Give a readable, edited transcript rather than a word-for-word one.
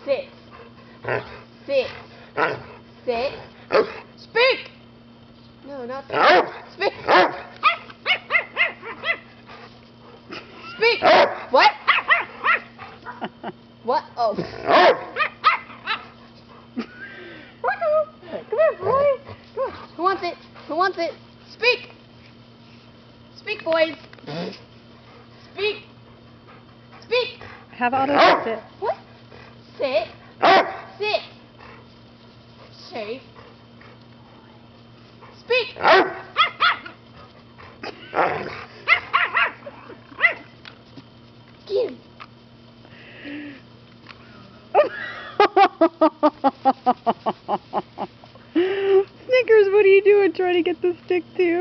Sit. Sit. Sit. Speak! No, not that. Speak! Speak! What? What? Oh. Come here, boy. Come on. Who wants it? Who wants it? Speak! Speak, boys. Speak! Speak! Have Otto sit. What? Sit. Sit. Safe. Speak! Get him. Snickers, what are you doing trying to get the stick too?